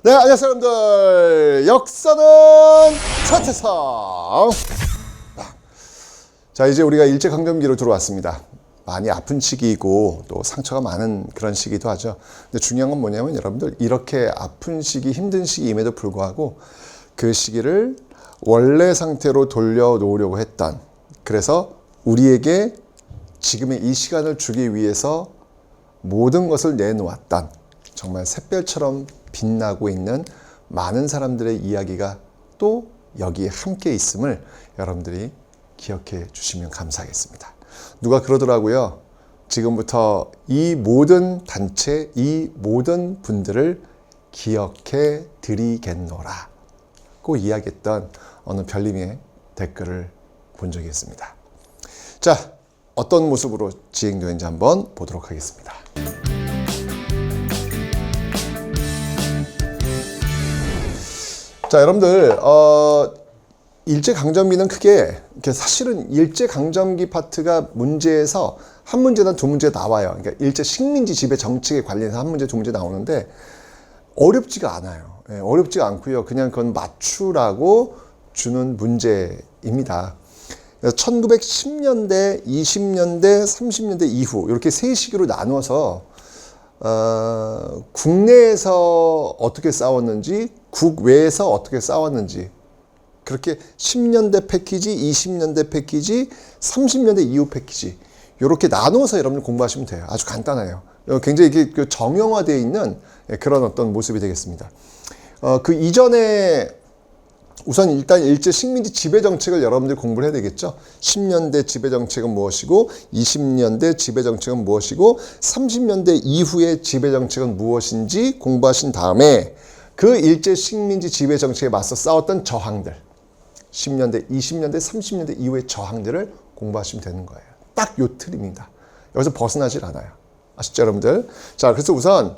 네, 안녕하세요 여러분들. 역사는 차태상. 자, 이제 우리가 일제강점기로 들어왔습니다. 많이 아픈 시기이고 또 상처가 많은 그런 시기도 하죠. 근데 중요한 건 뭐냐면 여러분들, 이렇게 아픈 시기, 힘든 시기임에도 불구하고 그 시기를 원래 상태로 돌려놓으려고 했던, 그래서 우리에게 지금의 이 시간을 주기 위해서 모든 것을 내놓았던, 정말 샛별처럼 빛나고 있는 많은 사람들의 이야기가 또 여기에 함께 있음을 여러분들이 기억해 주시면 감사하겠습니다. 누가 그러더라고요. 지금부터 이 모든 단체, 이 모든 분들을 기억해 드리겠노라 고 이야기했던 어느 별님의 댓글을 본 적이 있습니다. 자, 어떤 모습으로 지행되는지 한번 보도록 하겠습니다. 자, 여러분들, 일제강점기는 크게, 사실은 일제강점기 파트가 문제에서 한 문제나 두 문제 나와요. 그러니까 일제 식민지 지배 정책에 관련해서 한 문제, 두 문제 나오는데 어렵지가 않아요. 예, 어렵지가 않고요. 그냥 그건 맞추라고 주는 문제입니다. 1910년대, 20년대, 30년대 이후 이렇게 세 시기로 나눠서 국내에서 어떻게 싸웠는지, 국외에서 어떻게 싸웠는지, 그렇게 10년대 패키지, 20년대 패키지, 30년대 이후 패키지, 이렇게 나눠서 여러분들 공부하시면 돼요. 아주 간단해요. 굉장히 이게 정형화되어 있는 그런 어떤 모습이 되겠습니다. 그 이전에 우선 일단 일제 식민지 지배 정책을 여러분들이 공부를 해야 되겠죠. 10년대 지배 정책은 무엇이고, 20년대 지배 정책은 무엇이고, 30년대 이후의 지배 정책은 무엇인지 공부하신 다음에 그 일제 식민지 지배 정책에 맞서 싸웠던 저항들, 10년대, 20년대, 30년대 이후의 저항들을 공부하시면 되는 거예요. 딱 요 틀입니다. 여기서 벗어나질 않아요. 아시죠, 여러분들? 자, 그래서 우선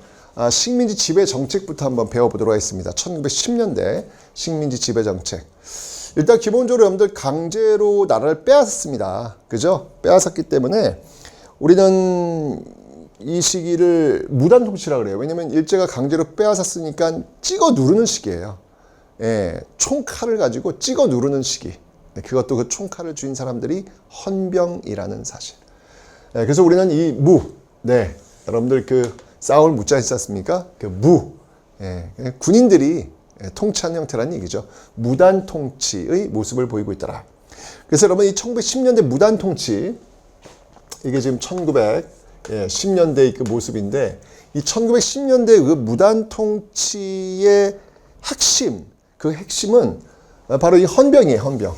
식민지 지배 정책부터 한번 배워보도록 하겠습니다. 1910년대 식민지 지배 정책. 일단 기본적으로 여러분들 강제로 나라를 빼앗았습니다. 그죠? 빼앗았기 때문에 우리는 이 시기를 무단 통치라고 그래요. 왜냐면 일제가 강제로 빼앗았으니까 찍어 누르는 시기예요. 예, 총칼을 가지고 찍어 누르는 시기. 그것도 그 총칼을 쥔 사람들이 헌병이라는 사실. 예, 그래서 우리는 이 네, 여러분들 그 싸울 무자 있지 않습니까? 그 예, 군인들이 통치하는 형태라는 얘기죠. 무단 통치의 모습을 보이고 있더라. 그래서 여러분, 이 1910년대 무단 통치, 이게 지금 1910년대의 그 모습인데, 이 1910년대 그 무단 통치의 핵심, 그 핵심은 바로 이 헌병이에요. 헌병.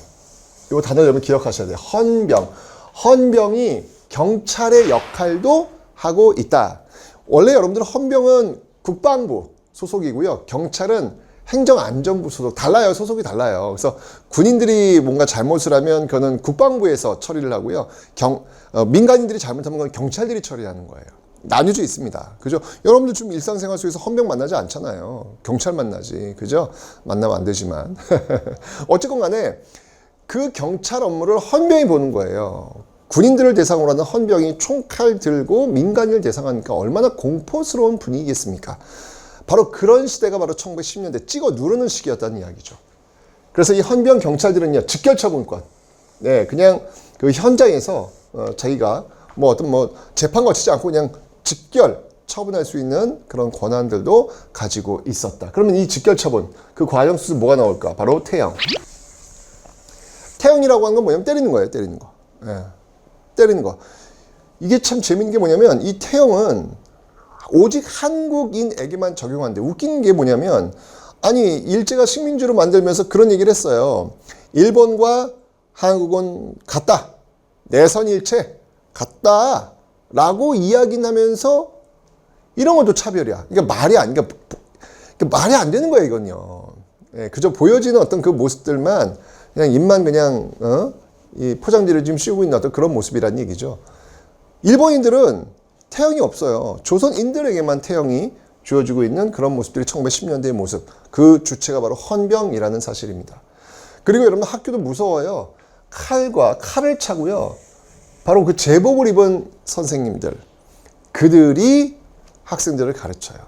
이거 단어 여러분 기억하셔야 돼요. 헌병. 헌병이 경찰의 역할도 하고 있다. 원래 여러분들 헌병은 국방부 소속이고요. 경찰은 행정안전부 소속. 달라요. 소속이 달라요. 그래서 군인들이 뭔가 잘못을 하면 그거는 국방부에서 처리를 하고요. 민간인들이 잘못하면 그건 경찰들이 처리하는 거예요. 나뉘어져 있습니다. 그죠? 여러분들 좀 일상생활 속에서 헌병 만나지 않잖아요. 경찰 만나지. 그죠? 만나면 안 되지만. 어쨌건 간에 그 경찰 업무를 헌병이 보는 거예요. 군인들을 대상으로 하는 헌병이 총칼 들고 민간인을 대상하니까 얼마나 공포스러운 분위기겠습니까? 바로 그런 시대가 바로 1910년대 찍어 누르는 시기였다는 이야기죠. 그래서 이 헌병 경찰들은요, 직결처분권. 네, 그냥 그 현장에서 자기가 어떤 재판 거치지 않고 그냥 직결 처분할 수 있는 그런 권한들도 가지고 있었다. 그러면 이 직결 처분, 그 과정 속에서 뭐가 나올까? 바로 태형. 태형이라고 하는 건 뭐냐면 때리는 거예요. 때리는 거. 예. 때리는 거. 이게 참 재밌는 게 뭐냐면, 이 태형은 오직 한국인에게만 적용하는데, 웃긴 게 뭐냐면, 아니, 일제가 식민지로 만들면서 그런 얘기를 했어요. 일본과 한국은 같다. 내선일체 같다. 라고 이야기는 하면서 이런 것도 차별이야. 그러니까 그러니까 말이 안 되는 거예요, 이건요. 예, 그저 보여지는 어떤 그 모습들만 그냥 입만 그냥, 이 포장지를 지금 씌우고 있는 어떤 그런 모습이란 얘기죠. 일본인들은 태형이 없어요. 조선인들에게만 태형이 주어지고 있는 그런 모습들이 1910년대의 모습. 그 주체가 바로 헌병이라는 사실입니다. 그리고 여러분, 학교도 무서워요. 칼을 차고요. 바로 그 제복을 입은 선생님들, 그들이 학생들을 가르쳐요.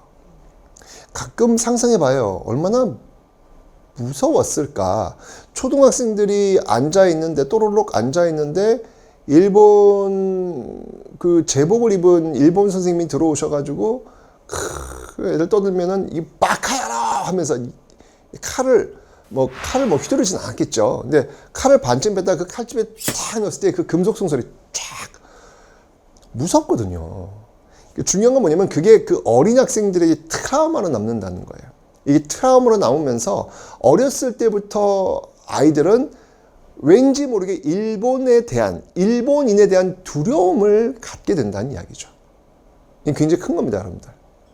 가끔 상상해봐요. 얼마나 무서웠을까. 초등학생들이 앉아있는데, 또르륵 앉아있는데, 일본 그 제복을 입은 일본 선생님이 들어오셔가지고, 애들 떠들면은, 이 바카야라! 하면서 칼을 휘두르진 않았겠죠. 근데 칼을 반쯤 뺐다가 그 칼집에 탁 넣었을 때 그 금속성 소리 쫙. 무섭거든요. 중요한 건 뭐냐면 그게 그 어린 학생들에게 트라우마로 남는다는 거예요. 이게 트라우마로 남으면서 어렸을 때부터 아이들은 왠지 모르게 일본인에 대한 두려움을 갖게 된다는 이야기죠. 이게 굉장히 큰 겁니다, 여러분들.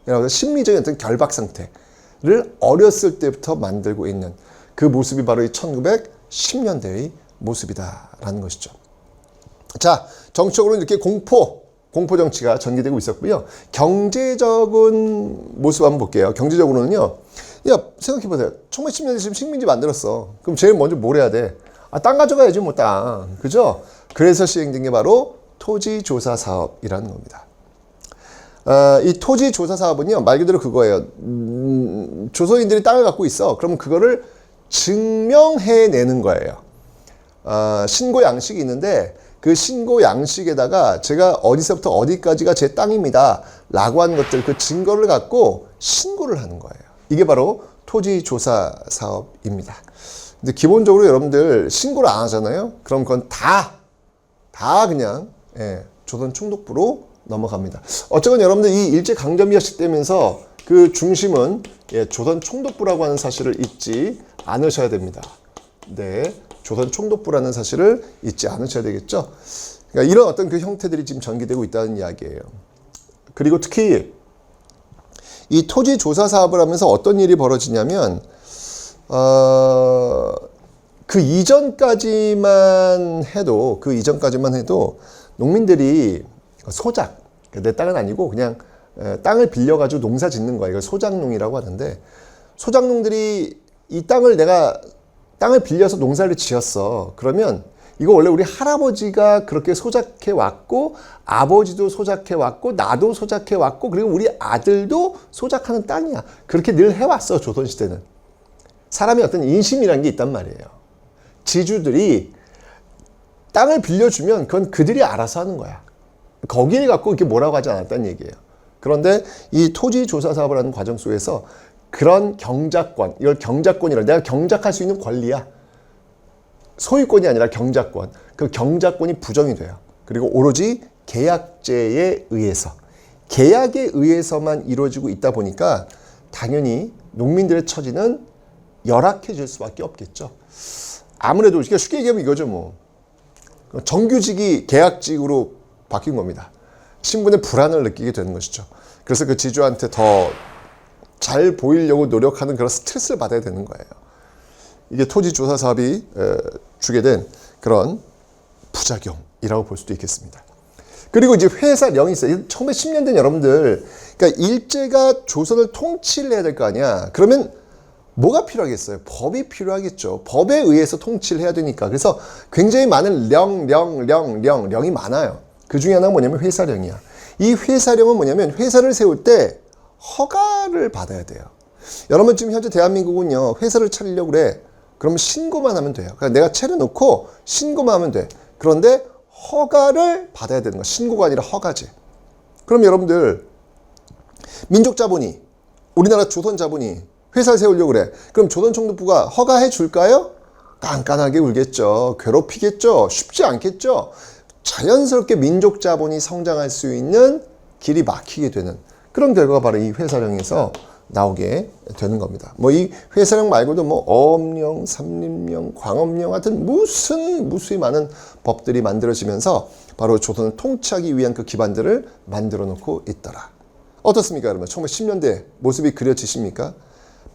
여러분 심리적인 어떤 결박 상태를 어렸을 때부터 만들고 있는 그 모습이 바로 이 1910년대의 모습이다라는 것이죠. 자, 정치적으로 이렇게 공포 정치가 전개되고 있었고요. 경제적인 모습 한번 볼게요. 경제적으로는요. 야, 생각해보세요. 1910년대 지금 식민지 만들었어. 그럼 제일 먼저 뭘 해야 돼? 땅 가져가야지, 뭐 땅. 그죠? 그래서 시행된 게 바로 토지조사 사업이라는 겁니다. 이 토지조사 사업은요, 말 그대로 그거예요. 조선인들이 땅을 갖고 있어. 그럼 그거를 증명해내는 거예요. 신고 양식이 있는데 그 신고 양식에다가 제가 어디서부터 어디까지가 제 땅입니다 라고 하는 것들, 그 증거를 갖고 신고를 하는 거예요. 이게 바로 토지조사 사업입니다. 근데 기본적으로 여러분들 신고를 안 하잖아요. 그럼 그건 다 그냥 조선 총독부로 넘어갑니다. 어쨌건 여러분들 이 일제강점기가 시작되면서 그 중심은 조선 총독부라고 하는 사실을 잊지 않으셔야 됩니다. 네, 조선 총독부라는 사실을 잊지 않으셔야 되겠죠. 그러니까 이런 어떤 그 형태들이 지금 전개되고 있다는 이야기예요. 그리고 특히 이 토지 조사 사업을 하면서 어떤 일이 벌어지냐면 그 이전까지만 해도 농민들이 소작, 내 땅은 아니고 그냥 땅을 빌려가지고 농사 짓는 거예요. 이걸 소작농이라고 하는데, 소작농들이 이 땅을 빌려서 농사를 지었어. 그러면 이거 원래 우리 할아버지가 그렇게 소작해 왔고, 아버지도 소작해 왔고, 나도 소작해 왔고, 그리고 우리 아들도 소작하는 땅이야. 그렇게 늘 해왔어, 조선시대는. 사람의 어떤 인심이라는 게 있단 말이에요. 지주들이 땅을 빌려주면 그건 그들이 알아서 하는 거야. 거기를 갖고 이렇게 뭐라고 하지 않았다는 얘기예요. 그런데 이 토지 조사 사업을 하는 과정 속에서 그런 경작권, 이걸 경작권이라, 내가 경작할 수 있는 권리야. 소유권이 아니라 경작권. 그 경작권이 부정이 돼요. 그리고 오로지 계약제에 의해서, 계약에 의해서만 이루어지고 있다 보니까 당연히 농민들의 처지는 열악해질 수밖에 없겠죠. 아무래도 쉽게 얘기하면 이거죠, 뭐. 정규직이 계약직으로 바뀐 겁니다. 신분의 불안을 느끼게 되는 것이죠. 그래서 그 지주한테 더 잘 보이려고 노력하는 그런 스트레스를 받아야 되는 거예요. 이게 토지조사 사업이 주게 된 그런 부작용이라고 볼 수도 있겠습니다. 그리고 이제 회사령이 있어요. 1910년대는 여러분들, 그러니까 일제가 조선을 통치를 해야 될 거 아니야. 그러면 뭐가 필요하겠어요? 법이 필요하겠죠. 법에 의해서 통치를 해야 되니까. 그래서 굉장히 많은 령이 많아요. 그 중에 하나가 뭐냐면 회사령이야. 이 회사령은 뭐냐면 회사를 세울 때 허가를 받아야 돼요. 여러분 지금 현재 대한민국은요, 회사를 차리려고 그래. 그러면 신고만 하면 돼요. 그러니까 내가 차려놓고 신고만 하면 돼. 그런데 허가를 받아야 되는 거야. 신고가 아니라 허가지. 그럼 여러분들 민족자본이, 우리나라 조선자본이 회사를 세우려고 그래. 그럼 조선총독부가 허가해 줄까요? 깐깐하게 굴겠죠. 괴롭히겠죠. 쉽지 않겠죠. 자연스럽게 민족자본이 성장할 수 있는 길이 막히게 되는 그런 결과가 바로 이 회사령에서 나오게 되는 겁니다. 뭐 이 회사령 말고도 뭐 어업령, 삼림령, 광업령 같은 무수히 많은 법들이 만들어지면서 바로 조선을 통치하기 위한 그 기반들을 만들어 놓고 있더라. 어떻습니까, 여러분? 1910년대 모습이 그려지십니까?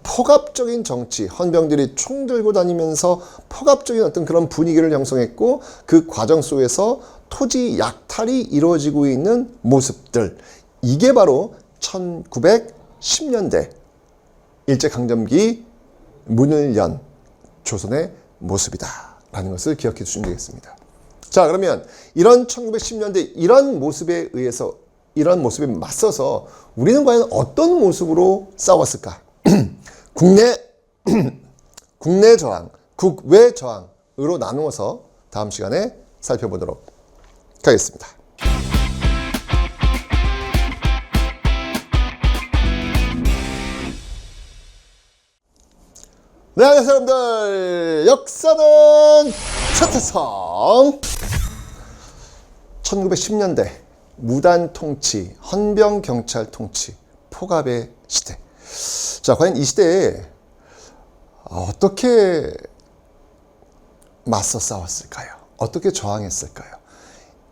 포갑적인 정치, 헌병들이 총 들고 다니면서 포갑적인 어떤 그런 분위기를 형성했고, 그 과정 속에서 토지 약탈이 이루어지고 있는 모습들, 이게 바로 1910년대 일제강점기 문을 연 조선의 모습이다 라는 것을 기억해 주시면 되겠습니다. 자, 그러면 이런 1910년대 이런 모습에 의해서 이런 모습에 맞서서 우리는 과연 어떤 모습으로 싸웠을까? 국내 저항, 국외 저항으로 나누어서 다음 시간에 살펴보도록 하겠습니다. 네, 안녕하세요 여러분들. 역사는 최태성. 1910년대 무단 통치, 헌병 경찰 통치, 포갑의 시대. 자, 과연 이 시대에 어떻게 맞서 싸웠을까요? 어떻게 저항했을까요?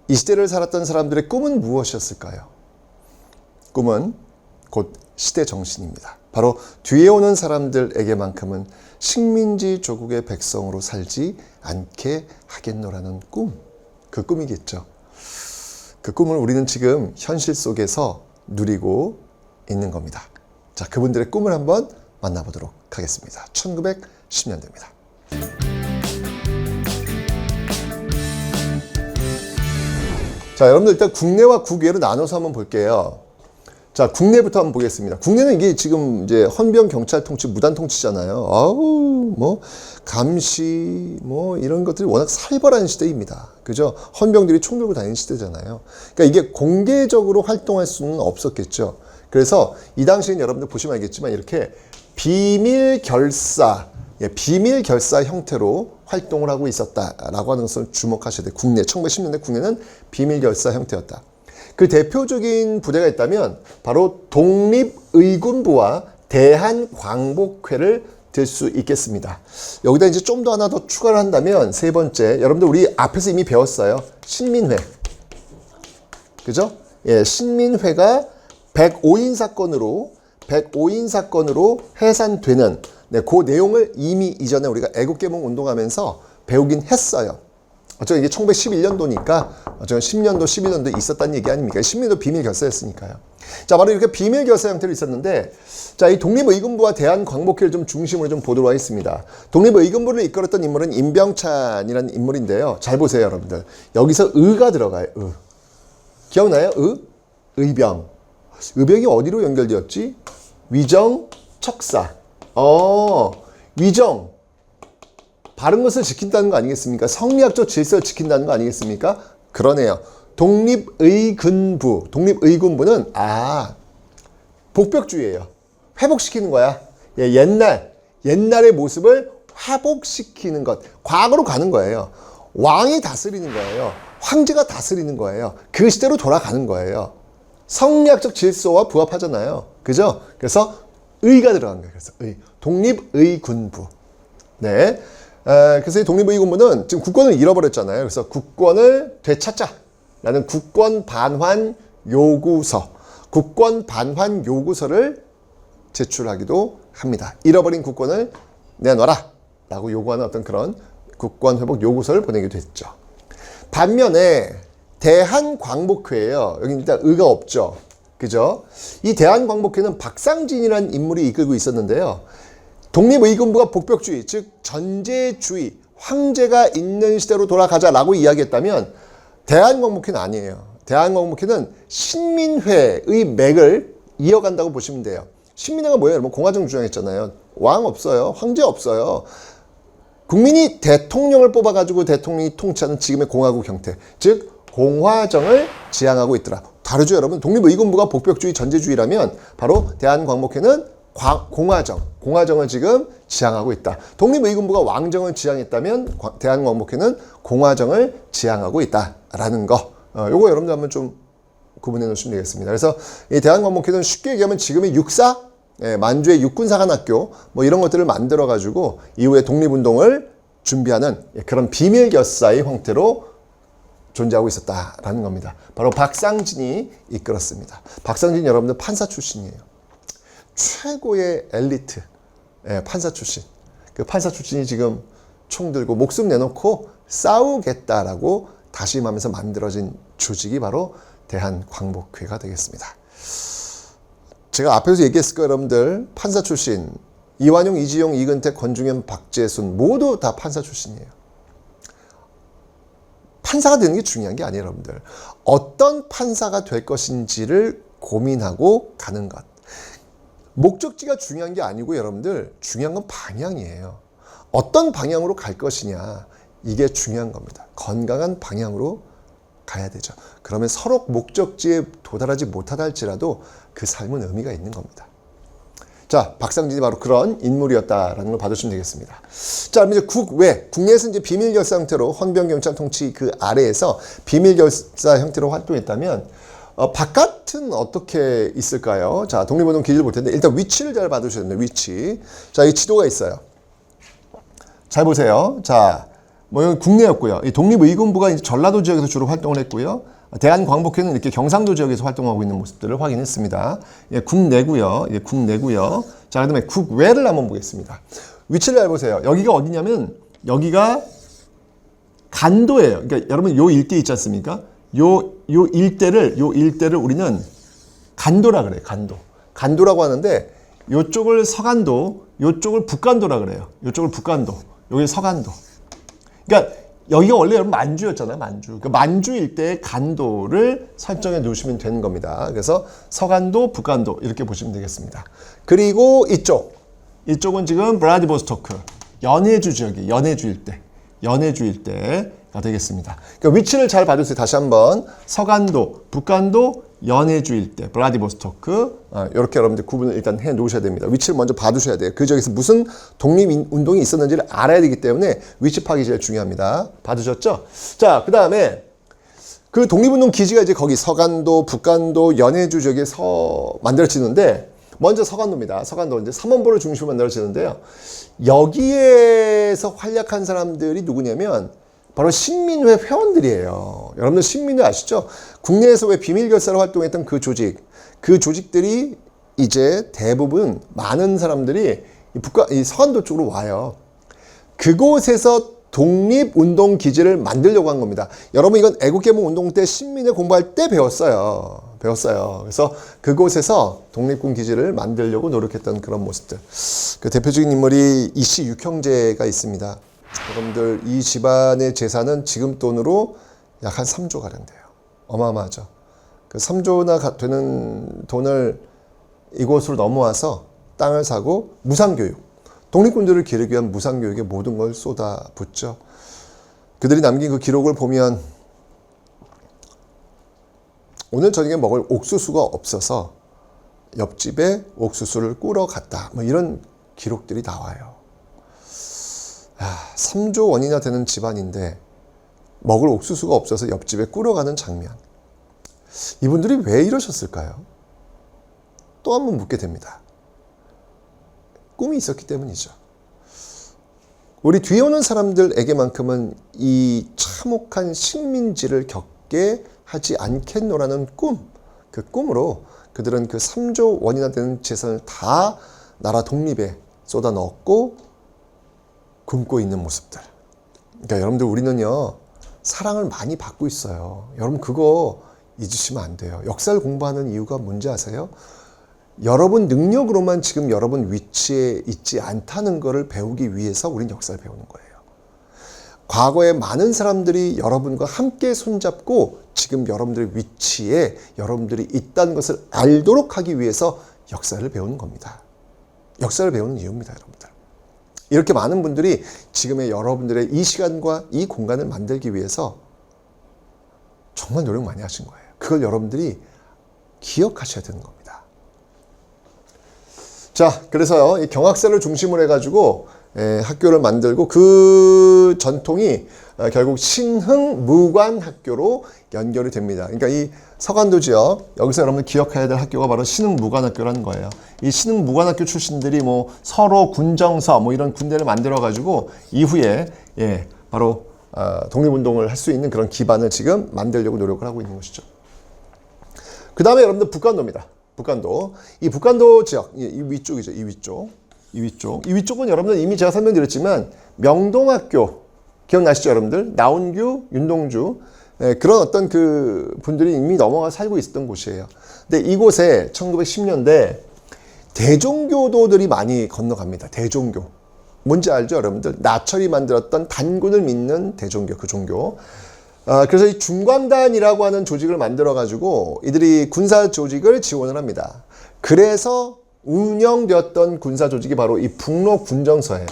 이 시대를 살았던 사람들의 꿈은 무엇이었을까요? 꿈은 곧 시대 정신입니다. 바로 뒤에 오는 사람들에게만큼은 식민지 조국의 백성으로 살지 않게 하겠노라는 꿈. 그 꿈이겠죠. 그 꿈을 우리는 지금 현실 속에서 누리고 있는 겁니다. 자, 그분들의 꿈을 한번 만나보도록 하겠습니다. 1910년대입니다. 자, 여러분들 일단 국내와 국외로 나눠서 한번 볼게요. 자, 국내부터 한번 보겠습니다. 국내는 이게 지금 이제 헌병 경찰 통치, 무단 통치잖아요. 아우, 뭐 감시, 뭐 이런 것들이 워낙 살벌한 시대입니다. 그죠? 헌병들이 총 들고 다니는 시대잖아요. 그러니까 이게 공개적으로 활동할 수는 없었겠죠. 그래서 이 당시엔 여러분들 보시면 알겠지만 이렇게 비밀 결사 형태로 활동을 하고 있었다라고 하는 것을 주목하셔야 돼요. 국내, 1910년대 국내는 비밀 결사 형태였다. 그 대표적인 부대가 있다면 바로 독립의군부와 대한광복회를 들 수 있겠습니다. 여기다 이제 좀 더 하나 더 추가를 한다면 세 번째, 여러분들 우리 앞에서 이미 배웠어요. 신민회. 그죠? 예, 신민회가 105인 사건으로 해산되는, 네, 그 내용을 이미 이전에 우리가 애국개몽 운동하면서 배우긴 했어요. 어쩌면 이게 1911년도니까 어쩌면 10년도, 11년도 있었다는 얘기 아닙니까? 10년도 비밀 결사였으니까요. 자, 바로 이렇게 비밀 결사 형태로 있었는데, 자, 이 독립의군부와 대한광복회를 좀 중심으로 좀 보도록 하겠습니다. 독립의군부를 이끌었던 인물은 임병찬이라는 인물인데요. 잘 보세요, 여러분들. 여기서 의가 들어가요. 의. 기억나요? 의병. 의병이 어디로 연결되었지? 위정, 척사. 위정. 바른 것을 지킨다는 거 아니겠습니까? 성리학적 질서를 지킨다는 거 아니겠습니까? 그러네요. 독립의군부는 복벽주의예요. 회복시키는 거야. 예, 옛날의 모습을 회복시키는 것. 과거로 가는 거예요. 왕이 다스리는 거예요. 황제가 다스리는 거예요. 그 시대로 돌아가는 거예요. 성리학적 질서와 부합하잖아요. 그죠? 그래서 의가 들어간 거예요. 그래서 독립의군부. 네. 그래서 이 독립의군부는 지금 국권을 잃어버렸잖아요. 그래서 국권을 되찾자라는 국권 반환 요구서를 제출하기도 합니다. 잃어버린 국권을 내놔라 라고 요구하는 어떤 그런 국권 회복 요구서를 보내기도 했죠. 반면에 대한광복회예요. 여기 일단 의가 없죠. 그죠? 이 대한광복회는 박상진이라는 인물이 이끌고 있었는데요. 독립의군부가 복벽주의, 즉 전제주의, 황제가 있는 시대로 돌아가자라고 이야기했다면 대한광복회는 아니에요. 대한광복회는 신민회의 맥을 이어간다고 보시면 돼요. 신민회가 뭐예요? 여러분, 공화정 주장했잖아요. 왕 없어요. 황제 없어요. 국민이 대통령을 뽑아가지고 대통령이 통치하는 지금의 공화국 형태, 즉 공화정을 지향하고 있더라. 다르죠, 여러분? 독립의군부가 복벽주의, 전제주의라면 바로 대한광복회는 공화정을 지금 지향하고 있다. 독립의군부가 왕정을 지향했다면 대한광복회는 공화정을 지향하고 있다라는 거. 요거 여러분들 한번 좀 구분해 놓으시면 되겠습니다. 그래서 이 대한광복회는 쉽게 얘기하면 지금의 육사, 만주의 육군사관학교 뭐 이런 것들을 만들어 가지고 이후에 독립운동을 준비하는 그런 비밀 결사의 형태로 존재하고 있었다라는 겁니다. 바로 박상진이 이끌었습니다. 박상진 여러분들 판사 출신이에요. 최고의 엘리트 판사 출신. 그 판사 출신이 지금 총 들고 목숨 내놓고 싸우겠다라고 다짐하면서 만들어진 조직이 바로 대한광복회가 되겠습니다. 제가 앞에서 얘기했을 거예요, 여러분들. 판사 출신 이완용, 이지용, 이근택, 권중현, 박재순 모두 다 판사 출신이에요. 판사가 되는 게 중요한 게 아니에요, 여러분들. 어떤 판사가 될 것인지를 고민하고 가는 것. 목적지가 중요한 게 아니고 여러분들 중요한 건 방향이에요. 어떤 방향으로 갈 것이냐, 이게 중요한 겁니다. 건강한 방향으로 가야 되죠. 그러면 서로 목적지에 도달하지 못하다 할지라도 그 삶은 의미가 있는 겁니다. 자, 박상진이 바로 그런 인물이었다라는 걸 봐주시면 되겠습니다. 자, 그럼 이제 국외, 국내에서 이제 비밀결사 형태로 헌병경찰 통치 그 아래에서 비밀결사 형태로 활동했다면 바깥은 어떻게 있을까요? 자, 독립운동 기지를 볼 텐데 일단 위치를 잘 봐두셔야 돼요. 위치. 자, 이 지도가 있어요. 잘 보세요. 자, 뭐 여기 국내였고요. 이 독립의군부가 이제 전라도 지역에서 주로 활동을 했고요. 대한광복회는 이렇게 경상도 지역에서 활동하고 있는 모습들을 확인했습니다. 예, 국내고요. 예, 국내고요. 자, 그다음에 국외를 한번 보겠습니다. 위치를 잘 보세요. 여기가 어디냐면 여기가 간도예요. 그러니까 여러분 요 일대 있지 않습니까? 요 일대를 우리는 간도라 그래요. 간도. 간도라고 하는데 요쪽을 서간도, 요쪽을 북간도라 그래요. 요쪽을 북간도, 여기 서간도. 그러니까 여기가 원래 여러분 만주였잖아요. 만주. 그러니까 만주 일대의 간도를 설정해 놓으시면 되는 겁니다. 그래서 서간도, 북간도 이렇게 보시면 되겠습니다. 그리고 이쪽은 지금 브라디보스토크, 연해주 지역이 연해주 일대. 연해주 일대가 되겠습니다. 그러니까 위치를 잘 봐주세요. 다시 한번 서간도, 북간도, 연해주 일대, 브라디보스토크 이렇게 여러분들 구분을 일단 해 놓으셔야 됩니다. 위치를 먼저 봐두셔야 돼요. 그 지역에서 무슨 독립운동이 있었는지를 알아야 되기 때문에 위치 파악이 제일 중요합니다. 봐두셨죠? 자, 그 다음에 그 독립운동 기지가 이제 거기 서간도, 북간도, 연해주 지역에서 만들어지는데 먼저 서간도입니다. 서간도 이제 삼원보를 중심으로 만들어지는데요. 여기에서 활약한 사람들이 누구냐면 바로 신민회 회원들이에요. 여러분들 신민회 아시죠? 국내에서 왜 비밀결사로 활동했던 그 조직들이 이제 대부분 많은 사람들이 이 서간도 쪽으로 와요. 그곳에서 독립운동 기지를 만들려고 한 겁니다. 여러분 이건 애국개몽운동 때 신민회 공부할 때 배웠어요. 그래서 그곳에서 독립군 기지를 만들려고 노력했던 그런 모습들. 그 대표적인 인물이 이씨 육형제가 있습니다. 여러분들 이 집안의 재산은 지금 돈으로 약 한 3조 가량 돼요. 어마어마하죠. 그 3조나 되는 돈을 이곳으로 넘어와서 땅을 사고 무상교육, 독립군들을 기르기 위한 무상교육에 모든 걸 쏟아붓죠. 그들이 남긴 그 기록을 보면 오늘 저녁에 먹을 옥수수가 없어서 옆집에 옥수수를 꾸러 갔다. 뭐 이런 기록들이 나와요. 3조 원이나 되는 집안인데 먹을 옥수수가 없어서 옆집에 꾸러가는 장면. 이분들이 왜 이러셨을까요? 또 한 번 묻게 됩니다. 꿈이 있었기 때문이죠. 우리 뒤에 오는 사람들에게만큼은 이 참혹한 식민지를 겪게 하지 않겠노라는 꿈, 그 꿈으로 그들은 그 3조 원이나 되는 재산을 다 나라 독립에 쏟아 넣었고 굶고 있는 모습들. 그러니까 여러분들 우리는요 사랑을 많이 받고 있어요. 여러분 그거 잊으시면 안 돼요. 역사를 공부하는 이유가 뭔지 아세요? 여러분 능력으로만 지금 여러분 위치에 있지 않다는 것을 배우기 위해서 우린 역사를 배우는 거예요. 과거에 많은 사람들이 여러분과 함께 손잡고 지금 여러분들의 위치에 여러분들이 있다는 것을 알도록 하기 위해서 역사를 배우는 겁니다. 역사를 배우는 이유입니다, 여러분들. 이렇게 많은 분들이 지금의 여러분들의 이 시간과 이 공간을 만들기 위해서 정말 노력 많이 하신 거예요. 그걸 여러분들이 기억하셔야 되는 겁니다. 자, 그래서요, 이 경학사를 중심으로 해가지고 학교를 만들고 그 전통이 결국 신흥무관학교로 연결이 됩니다. 그러니까 이 서간도 지역, 여기서 여러분들 기억해야 될 학교가 바로 신흥무관학교라는 거예요. 이 신흥무관학교 출신들이 뭐 서로 군정서 뭐 이런 군대를 만들어가지고 이후에 바로 독립운동을 할 수 있는 그런 기반을 지금 만들려고 노력을 하고 있는 것이죠. 그 다음에 여러분들 북간도입니다. 북간도. 이 북간도 지역, 이 위쪽이죠. 이 위쪽은 여러분들 이미 제가 설명드렸지만 명동학교 기억나시죠, 여러분들? 나온규, 윤동주 그런 어떤 그 분들이 이미 넘어가 살고 있었던 곳이에요. 근데 이곳에 1910년대 대종교도들이 많이 건너갑니다. 대종교. 뭔지 알죠, 여러분들? 나철이 만들었던 단군을 믿는 대종교, 그 종교. 그래서 이 중광단이라고 하는 조직을 만들어가지고 이들이 군사 조직을 지원을 합니다. 그래서 운영되었던 군사 조직이 바로 이 북로군정서예요.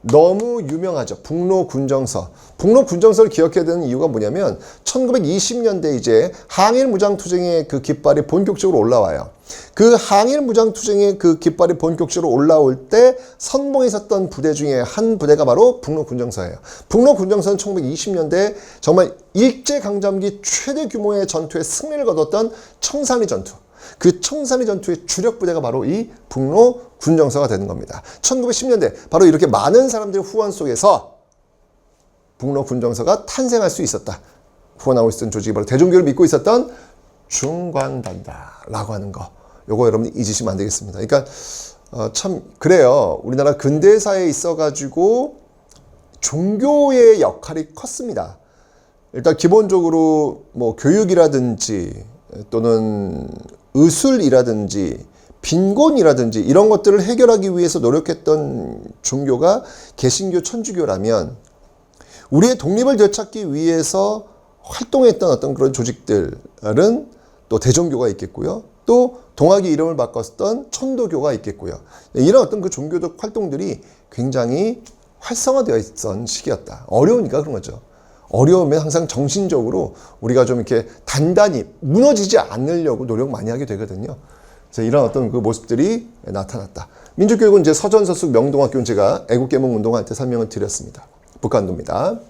너무 유명하죠. 북로군정서. 북로군정서를 기억해야 되는 이유가 뭐냐면 1920년대 이제 항일무장투쟁의 그 깃발이 본격적으로 올라와요. 그 항일무장투쟁의 그 깃발이 본격적으로 올라올 때 선봉에 섰던 부대 중에 한 부대가 바로 북로군정서예요. 북로군정서는 1920년대 정말 일제강점기 최대 규모의 전투에 승리를 거뒀던 청산리 전투. 그 청산리 전투의 주력 부대가 바로 이 북로 군정서가 되는 겁니다. 1910년대 바로 이렇게 많은 사람들의 후원 속에서 북로 군정서가 탄생할 수 있었다. 후원하고 있었던 조직이 바로 대종교를 믿고 있었던 중광단이다라고 하는 거. 요거 여러분이 잊으시면 안 되겠습니다. 그러니까 참 그래요. 우리나라 근대사에 있어가지고 종교의 역할이 컸습니다. 일단 기본적으로 뭐 교육이라든지 또는 의술이라든지 빈곤이라든지 이런 것들을 해결하기 위해서 노력했던 종교가 개신교 천주교라면 우리의 독립을 되찾기 위해서 활동했던 어떤 그런 조직들은 또 대종교가 있겠고요. 또 동학의 이름을 바꿨던 천도교가 있겠고요. 이런 어떤 그 종교적 활동들이 굉장히 활성화되어 있던 시기였다. 어려우니까 그런 거죠. 어려우면 항상 정신적으로 우리가 좀 이렇게 단단히 무너지지 않으려고 노력 많이 하게 되거든요. 그래서 이런 어떤 그 모습들이 나타났다. 민족교육은 이제 서전서숙 명동학교는 제가 애국개몽 운동할 때 설명을 드렸습니다. 북한도입니다.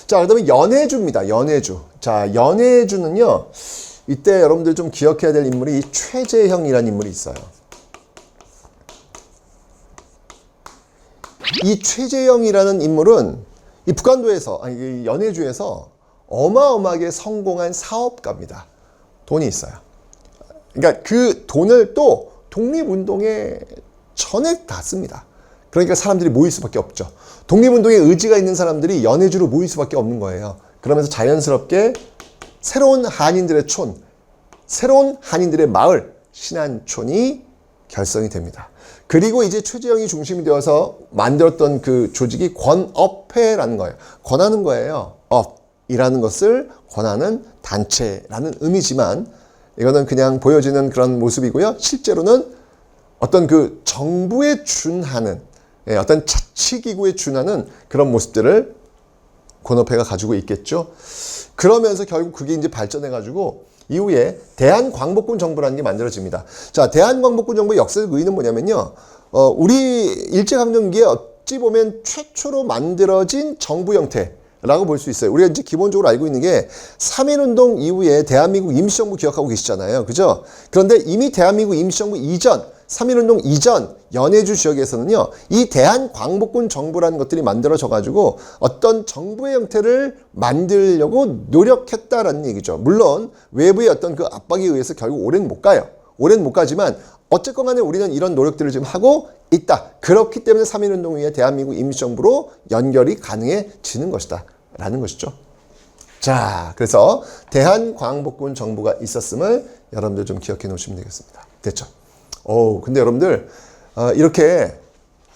자, 그다음에 연해주입니다. 연해주. 자, 연해주는요. 이때 여러분들 좀 기억해야 될 인물이 이 최재형이라는 인물이 있어요. 이 최재형이라는 인물은 이 북한도에서, 아니, 연해주에서 어마어마하게 성공한 사업가입니다. 돈이 있어요. 그러니까 그 돈을 또 독립운동에 전액 다 씁니다. 그러니까 사람들이 모일 수밖에 없죠. 독립운동에 의지가 있는 사람들이 연해주로 모일 수밖에 없는 거예요. 그러면서 자연스럽게 새로운 한인들의 촌, 새로운 한인들의 마을, 신안촌이 결성이 됩니다. 그리고 이제 최재형이 중심이 되어서 만들었던 그 조직이 권업회라는 거예요. 권하는 거예요. 업이라는 것을 권하는 단체라는 의미지만 이거는 그냥 보여지는 그런 모습이고요. 실제로는 어떤 그 정부에 준하는 어떤 자치기구에 준하는 그런 모습들을 권업회가 가지고 있겠죠. 그러면서 결국 그게 이제 발전해가지고 이후에 대한광복군 정부라는 게 만들어집니다. 자, 대한광복군 정부의 역사적 의의는 뭐냐면요. 우리 일제강점기에 어찌 보면 최초로 만들어진 정부 형태라고 볼 수 있어요. 우리가 이제 기본적으로 알고 있는 게 3.1운동 이후에 대한민국 임시정부 기억하고 계시잖아요. 그죠? 그런데 이미 대한민국 임시정부 이전, 3.1운동 이전 연해주 지역에서는요, 이 대한광복군 정부라는 것들이 만들어져가지고 어떤 정부의 형태를 만들려고 노력했다라는 얘기죠. 물론 외부의 어떤 그 압박에 의해서 결국 오래는 못 가요. 오래는 못 가지만 어쨌건 간에 우리는 이런 노력들을 지금 하고 있다. 그렇기 때문에 3.1운동 이후에 대한민국 임시정부로 연결이 가능해지는 것이다. 라는 것이죠. 자, 그래서 대한광복군 정부가 있었음을 여러분들 좀 기억해 놓으시면 되겠습니다. 됐죠? 근데 여러분들 이렇게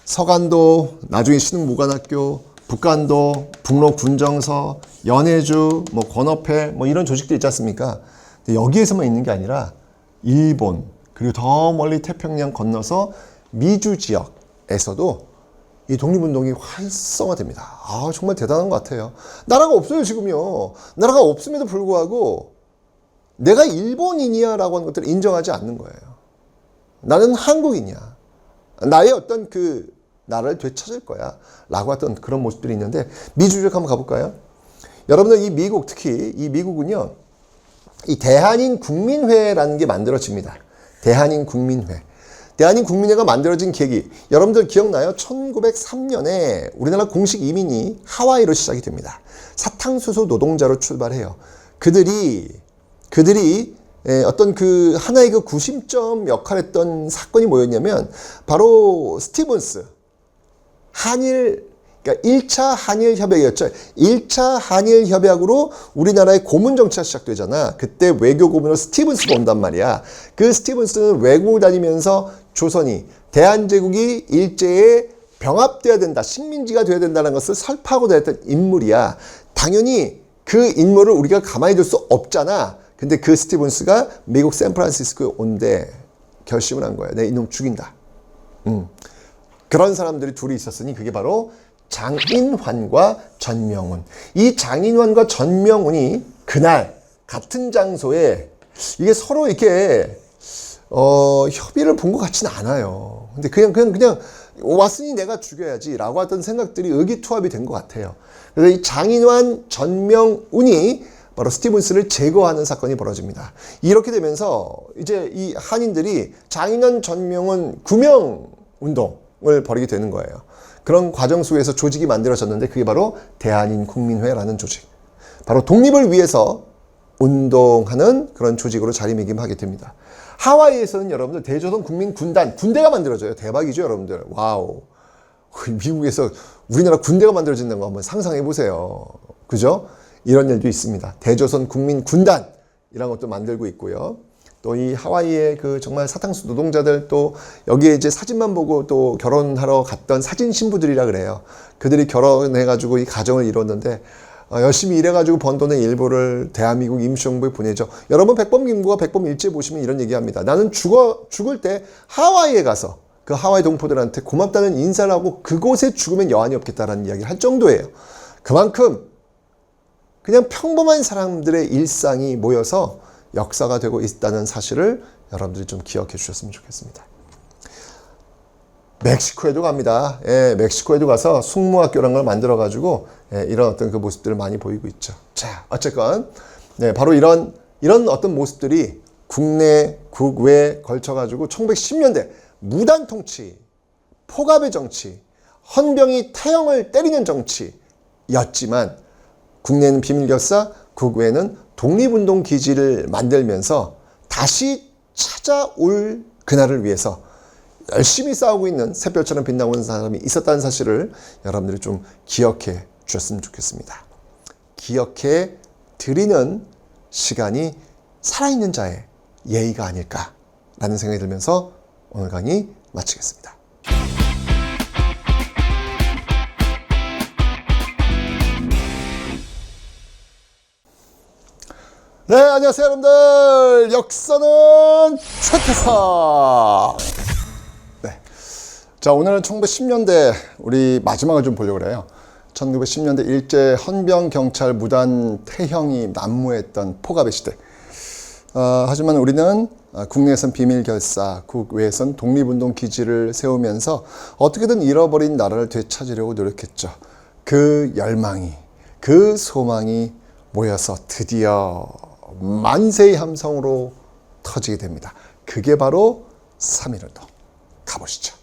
서간도, 나중에 신흥무관학교, 북간도, 북로군정서, 연해주, 뭐 권업회, 뭐 이런 조직들 있지 않습니까? 근데 여기에서만 있는 게 아니라 일본, 그리고 더 멀리 태평양 건너서 미주 지역에서도 이 독립운동이 활성화됩니다. 정말 대단한 것 같아요. 나라가 없어요, 지금요. 나라가 없음에도 불구하고 내가 일본인이야 라고 하는 것들을 인정하지 않는 거예요. 나는 한국인이야. 나의 어떤 그 나라를 되찾을 거야 라고 했던 그런 모습들이 있는데 미주 지역 한번 가볼까요? 여러분들 이 미국, 특히 이 미국은요, 이 대한인 국민회라는 게 만들어집니다. 대한인 국민회. 대한인 국민회가 만들어진 계기. 여러분들 기억나요? 1903년에 우리나라 공식 이민이 하와이로 시작이 됩니다. 사탕수수 노동자로 출발해요. 그들이 어떤 그 하나의 그 구심점 역할했던 사건이 뭐였냐면 바로 스티븐스 그러니까 1차 한일 협약이었죠. 1차 한일 협약으로 우리나라의 고문 정치가 시작되잖아. 그때 외교 고문으로 스티븐스가 온단 말이야. 그 스티븐스는 외국을 다니면서 조선이 대한제국이 일제에 병합돼야 된다, 식민지가 돼야 된다는 것을 설파하고 다녔던 인물이야. 당연히 그 인물을 우리가 가만히 둘 수 없잖아. 근데 그 스티븐스가 미국 샌프란시스코에 온데 결심을 한 거야. 내 이놈 죽인다. 그런 사람들이 둘이 있었으니 그게 바로 장인환과 전명훈. 이 장인환과 전명훈이 그날 같은 장소에 이게 서로 이렇게 협의를 본 것 같지는 않아요. 근데 그냥 왔으니 내가 죽여야지라고 하던 생각들이 의기투합이 된 것 같아요. 그래서 이 장인환, 전명훈이 바로 스티븐스를 제거하는 사건이 벌어집니다. 이렇게 되면서 이제 이 한인들이 장인환, 전명훈 구명 운동을 벌이게 되는 거예요. 그런 과정 속에서 조직이 만들어졌는데 그게 바로 대한인국민회라는 조직. 바로 독립을 위해서 운동하는 그런 조직으로 자리매김하게 됩니다. 하와이에서는 여러분들 대조선 국민군단, 군대가 만들어져요. 대박이죠, 여러분들. 와우. 미국에서 우리나라 군대가 만들어진다는 거 한번 상상해 보세요. 그죠? 이런 일도 있습니다. 대조선 국민군단이라는 것도 만들고 있고요. 또 이 하와이의 그 정말 사탕수 노동자들 또 여기에 이제 사진만 보고 또 결혼하러 갔던 사진 신부들이라 그래요. 그들이 결혼해가지고 이 가정을 이뤘는데 열심히 일해가지고 번 돈의 일부를 대한민국 임시정부에 보내죠. 여러분 백범김구와 백범일지에 보시면 이런 얘기합니다. 나는 죽을 때 하와이에 가서 그 하와이 동포들한테 고맙다는 인사를 하고 그곳에 죽으면 여한이 없겠다라는 이야기를 할 정도예요. 그만큼 그냥 평범한 사람들의 일상이 모여서 역사가 되고 있다는 사실을 여러분들이 좀 기억해 주셨으면 좋겠습니다. 멕시코에도 갑니다. 예, 멕시코에도 가서 숙모학교라는 걸 만들어가지고 이런 어떤 그 모습들을 많이 보이고 있죠. 자, 어쨌건 네, 바로 이런 어떤 모습들이 국내, 국외에 걸쳐가지고 1910년대 무단 통치, 포갑의 정치, 헌병이 태형을 때리는 정치였지만 국내는 비밀결사, 국외는 독립운동 기지를 만들면서 다시 찾아올 그날을 위해서 열심히 싸우고 있는 샛별처럼 빛나는 사람이 있었다는 사실을 여러분들이 좀 기억해 주셨으면 좋겠습니다. 기억해 드리는 시간이 살아있는 자의 예의가 아닐까라는 생각이 들면서 오늘 강의 마치겠습니다. 네, 안녕하세요 여러분들. 역사는 최태성. 네, 자 오늘은 1910년대 우리 마지막을 좀 보려고 그래요. 1910년대 일제 헌병 경찰 무단 태형이 난무했던 포갑의 시대. 하지만 우리는 국내에선 비밀결사, 국외에선 독립운동 기지를 세우면서 어떻게든 잃어버린 나라를 되찾으려고 노력했죠. 그 열망이, 그 소망이 모여서 드디어 만세의 함성으로 터지게 됩니다. 그게 바로 3.1운동. 가보시죠.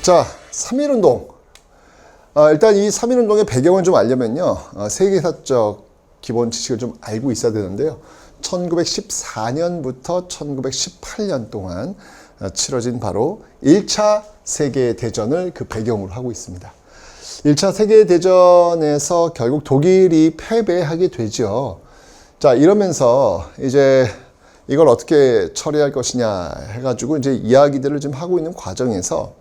자, 3.1운동. 일단 이 3.1운동의 배경을 좀 알려면요. 세계사적 기본 지식을 좀 알고 있어야 되는데요. 1914년부터 1918년 동안 치러진 바로 1차 세계대전을 그 배경으로 하고 있습니다. 1차 세계대전에서 결국 독일이 패배하게 되죠. 자, 이러면서 이제 이걸 어떻게 처리할 것이냐 해가지고 이제 이야기들을 좀 하고 있는 과정에서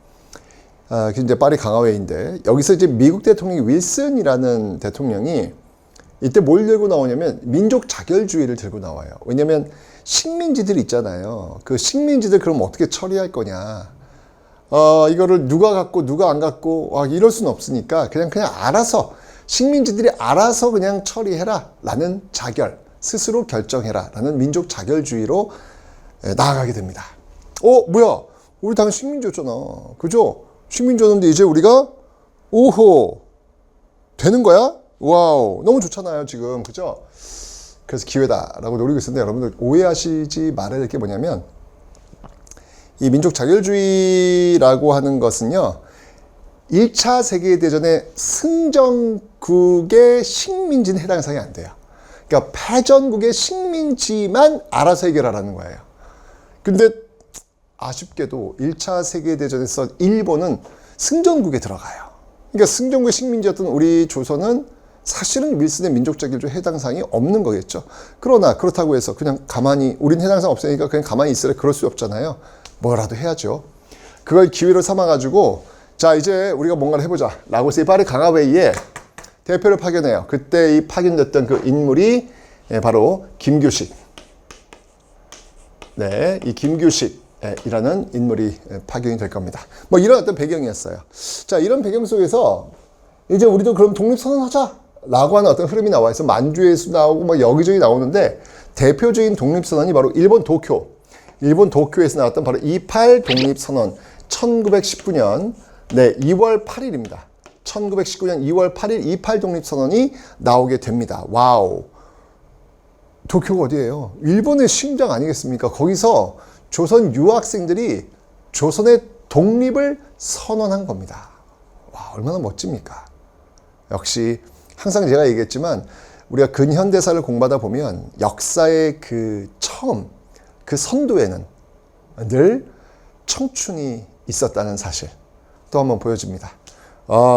이제 파리 강화회의인데 여기서 이제 미국 대통령 윌슨이라는 대통령이 이때 뭘 들고 나오냐면 민족 자결주의를 들고 나와요. 왜냐면 식민지들 있잖아요. 그 식민지들 그럼 어떻게 처리할 거냐. 이거를 누가 갖고 누가 안 갖고 이럴 수는 없으니까 그냥 알아서 식민지들이 알아서 그냥 처리해라 라는 자결, 스스로 결정해라 라는 민족 자결주의로 나아가게 됩니다. 뭐야, 우리 당연히 식민지였잖아, 그죠? 식민지였는데 이제 우리가 오호 되는 거야? 와우, 너무 좋잖아요 지금, 그죠? 그래서 기회다라고 노리고 있었는데 여러분들 오해하시지 말아야 될 게 뭐냐면 이 민족 자결주의라고 하는 것은요, 1차 세계대전의 승전국의 식민지는 해당 사항이 안 돼요. 그러니까 패전국의 식민지만 알아서 해결하라는 거예요. 근데 아쉽게도 1차 세계대전에서 일본은 승전국에 들어가요. 그러니까 승전국의 식민지였던 우리 조선은 사실은 윌슨의 민족 자결주의 해당 사항이 없는 거겠죠. 그러나 그렇다고 해서 그냥 가만히, 우린 해당 사항 없으니까 그냥 가만히 있으래, 그럴 수 없잖아요. 뭐라도 해야죠. 그걸 기회로 삼아가지고 자, 이제 우리가 뭔가를 해보자 라고 해서 이 파리 강화회의에 대표를 파견해요. 그때 이 파견됐던 그 인물이 바로 김규식. 네, 이 김규식이라는 인물이 파견이 될 겁니다. 뭐 이런 어떤 배경이었어요. 자, 이런 배경 속에서 이제 우리도 그럼 독립선언하자 라고 하는 어떤 흐름이 나와 있어. 만주에서 나오고 뭐 여기저기 나오는데 대표적인 독립선언이 바로 일본 도쿄에서 나왔던 바로 28 독립선언 1919년 2월 8일입니다. 1919년 2월 8일 28 독립선언이 나오게 됩니다. 와우. 도쿄가 어디예요? 일본의 심장 아니겠습니까? 거기서 조선 유학생들이 조선의 독립을 선언한 겁니다. 와, 얼마나 멋집니까? 역시 항상 제가 얘기했지만 우리가 근현대사를 공부하다 보면 역사의 그 처음, 그 선도에는 늘 청춘이 있었다는 사실 또 한번 보여줍니다.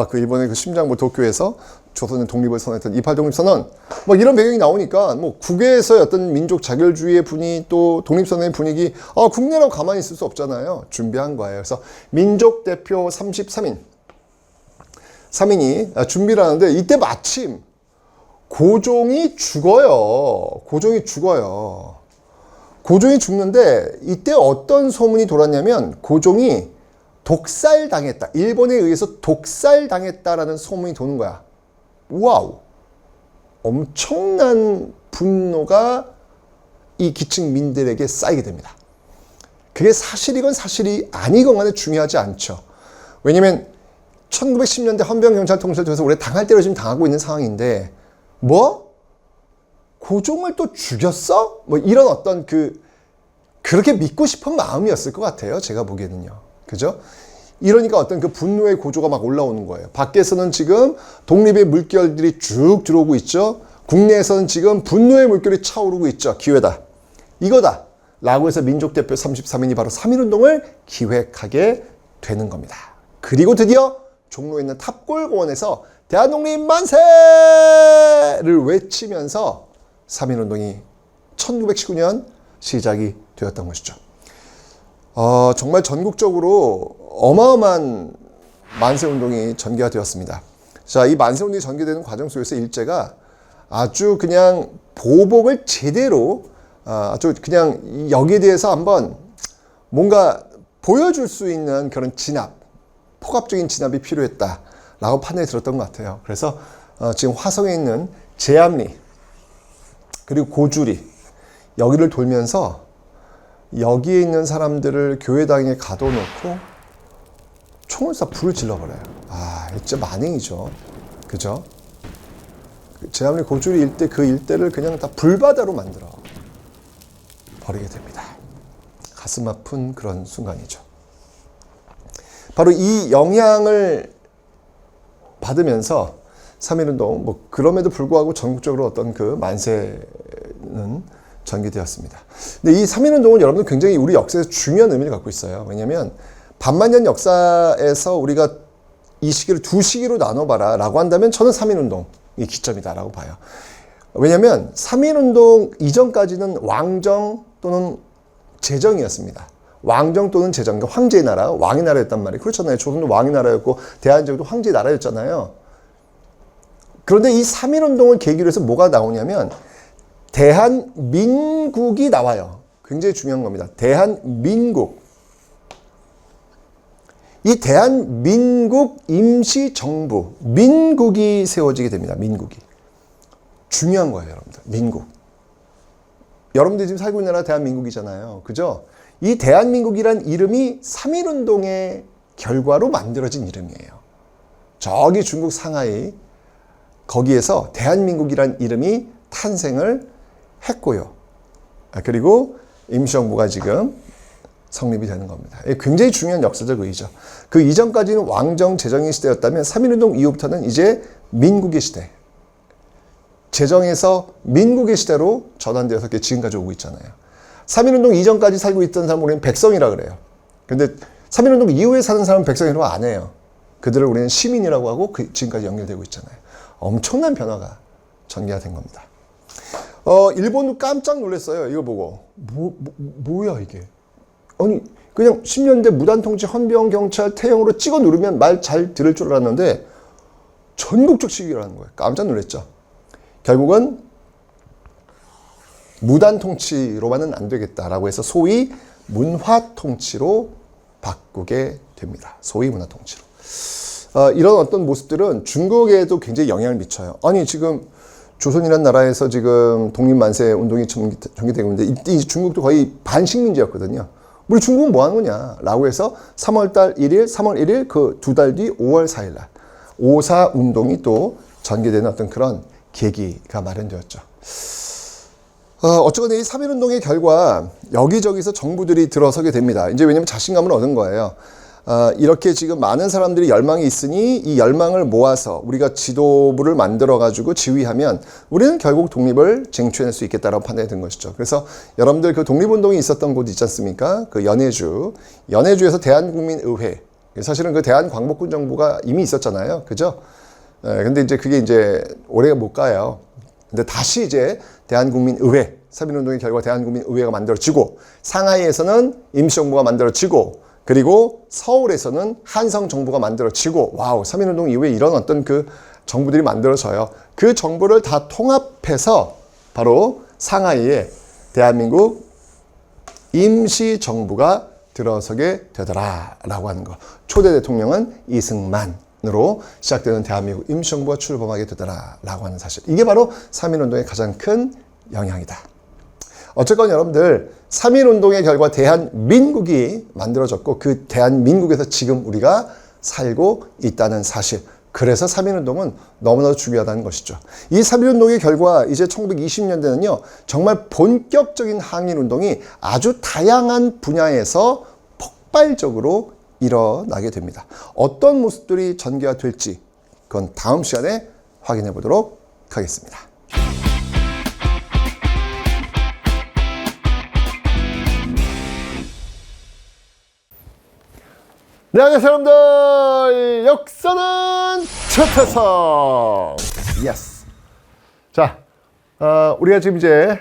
그 일본의 그 심장부 도쿄에서 조선의 독립을 선언했던 28 독립선언 뭐 이런 배경이 나오니까 뭐 국외에서의 어떤 민족 자결주의의 분위기 또 독립선언의 분위기 국내라고 가만히 있을 수 없잖아요. 준비한 거예요. 그래서 민족 대표 33인이 준비를 하는데 이때 마침 고종이 죽어요. 고종이 죽는데 이때 어떤 소문이 돌았냐면 고종이 독살당했다. 일본에 의해서 독살당했다라는 소문이 도는 거야. 와우. 엄청난 분노가 이 기층민들에게 쌓이게 됩니다. 그게 사실이건 사실이 아니건 간에 중요하지 않죠. 왜냐면 1910년대 헌병경찰통치를 통해서 우리가 당할 대로 지금 당하고 있는 상황인데 뭐? 고종을 또 죽였어? 뭐 이런 어떤 그렇게 믿고 싶은 마음이었을 것 같아요. 제가 보기에는요. 그죠? 이러니까 어떤 그 분노의 고조가 막 올라오는 거예요. 밖에서는 지금 독립의 물결들이 쭉 들어오고 있죠. 국내에서는 지금 분노의 물결이 차오르고 있죠. 기회다. 이거다. 라고 해서 민족대표 33인이 바로 3.1운동을 기획하게 되는 겁니다. 그리고 드디어 종로에 있는 탑골공원에서 대한독립 만세를 외치면서 3.1운동이 1919년 시작이 되었던 것이죠. 정말 전국적으로 어마어마한 만세운동이 전개가 되었습니다. 자, 이 만세운동이 전개되는 과정 속에서 일제가 아주 그냥 보복을 제대로 아주 그냥 여기에 대해서 한번 뭔가 보여줄 수 있는 그런 진압, 폭압적인 진압이 필요했다라고 판단이 들었던 것 같아요. 그래서 지금 화성에 있는 제암리 그리고 고주리 여기를 돌면서 여기에 있는 사람들을 교회당에 가둬놓고 총을 쏴 불을 질러버려요. 진짜 만행이죠. 그죠? 제암리 고주리 일대 그 일대를 그냥 다 불바다로 만들어 버리게 됩니다. 가슴 아픈 그런 순간이죠. 바로 이 영향을 받으면서 3.1운동 뭐 그럼에도 불구하고 전국적으로 어떤 그 만세는 전개되었습니다. 근데 이 3.1운동은 여러분들 굉장히 우리 역사에서 중요한 의미를 갖고 있어요. 왜냐하면 반만년 역사에서 우리가 이 시기를 두 시기로 나눠봐라 라고 한다면 저는 3.1운동이 기점이다 라고 봐요. 왜냐하면 3.1운동 이전까지는 왕정 또는 제정이었습니다. 왕정 또는 제정, 그러니까 황제의 나라, 왕의 나라였단 말이에요. 그렇잖아요. 조선도 왕의 나라였고 대한제국도 황제의 나라였잖아요. 그런데 이 3.1운동을 계기로 해서 뭐가 나오냐면 대한민국이 나와요. 굉장히 중요한 겁니다. 대한민국. 이 대한민국 임시정부, 민국이 세워지게 됩니다. 민국이. 중요한 거예요, 여러분들. 민국. 여러분들이 지금 살고 있는 나라가 대한민국이잖아요. 그죠? 이 대한민국이란 이름이 3.1운동의 결과로 만들어진 이름이에요. 저기 중국 상하이, 거기에서 대한민국이란 이름이 탄생을 했고요. 그리고 임시정부가 지금 성립이 되는 겁니다. 굉장히 중요한 역사적 의의죠. 그 이전까지는 왕정 제정의 시대였다면 3.1운동 이후부터는 이제 민국의 시대. 제정에서 민국의 시대로 전환되어서 지금까지 오고 있잖아요. 3.1운동 이전까지 살고 있던 사람은 우리는 백성이라 그래요. 근데 3.1운동 이후에 사는 사람은 백성이라고 안 해요. 그들을 우리는 시민이라고 하고 지금까지 연결되고 있잖아요. 엄청난 변화가 전개가 된 겁니다. 일본도 깜짝 놀랐어요. 이거 보고. 뭐야 이게. 아니 그냥 10년대 무단통치, 헌병, 경찰, 태형으로 찍어 누르면 말 잘 들을 줄 알았는데 전국적 시위라는 거예요. 깜짝 놀랐죠. 결국은 무단통치로만은 안 되겠다라고 해서 소위 문화통치로 바꾸게 됩니다. 소위 문화통치로. 이런 어떤 모습들은 중국에도 굉장히 영향을 미쳐요. 아니 지금 조선이라는 나라에서 지금 독립만세 운동이 전개되고 있는데 이 중국도 거의 반식민지였거든요. 우리 중국은 뭐 하는 거냐 라고 해서 3월 1일 그 2달 뒤 5월 4일 날 5.4 운동이 또 전개되는 어떤 그런 계기가 마련되었죠. 어쨌거나 이 3.1운동의 결과 여기저기서 정부들이 들어서게 됩니다. 이제 왜냐면 자신감을 얻은 거예요. 이렇게 지금 많은 사람들이 열망이 있으니 이 열망을 모아서 우리가 지도부를 만들어가지고 지휘하면 우리는 결국 독립을 쟁취해낼 수 있겠다라고 판단이 된 것이죠. 그래서 여러분들 그 독립운동이 있었던 곳 있지 않습니까? 그 연해주에서 대한국민의회. 사실은 그 대한광복군 정부가 이미 있었잖아요. 그죠? 근데 이제 그게 이제 오래 못 가요. 근데 다시 이제 대한국민의회, 3.1운동의 결과 대한국민의회가 만들어지고 상하이에서는 임시정부가 만들어지고 그리고 서울에서는 한성정부가 만들어지고 와우 3.1운동 이후에 이런 어떤 그 정부들이 만들어져요. 그 정부를 다 통합해서 바로 상하이에 대한민국 임시정부가 들어서게 되더라라고 하는 거. 초대 대통령은 이승만으로 시작되는 대한민국 임시정부가 출범하게 되더라라고 하는 사실. 이게 바로 3.1운동의 가장 큰 영향이다. 어쨌건 여러분들 3.1운동의 결과 대한민국이 만들어졌고 그 대한민국에서 지금 우리가 살고 있다는 사실. 그래서 3.1운동은 너무나도 중요하다는 것이죠. 이 3.1운동의 결과 이제 1920년대는요. 정말 본격적인 항일운동이 아주 다양한 분야에서 폭발적으로 일어나게 됩니다. 어떤 모습들이 전개가 될지 그건 다음 시간에 확인해 보도록 하겠습니다. 네, 안녕하세요 여러분들. 역사는 최태성. 예스. 자, 우리가 지금 이제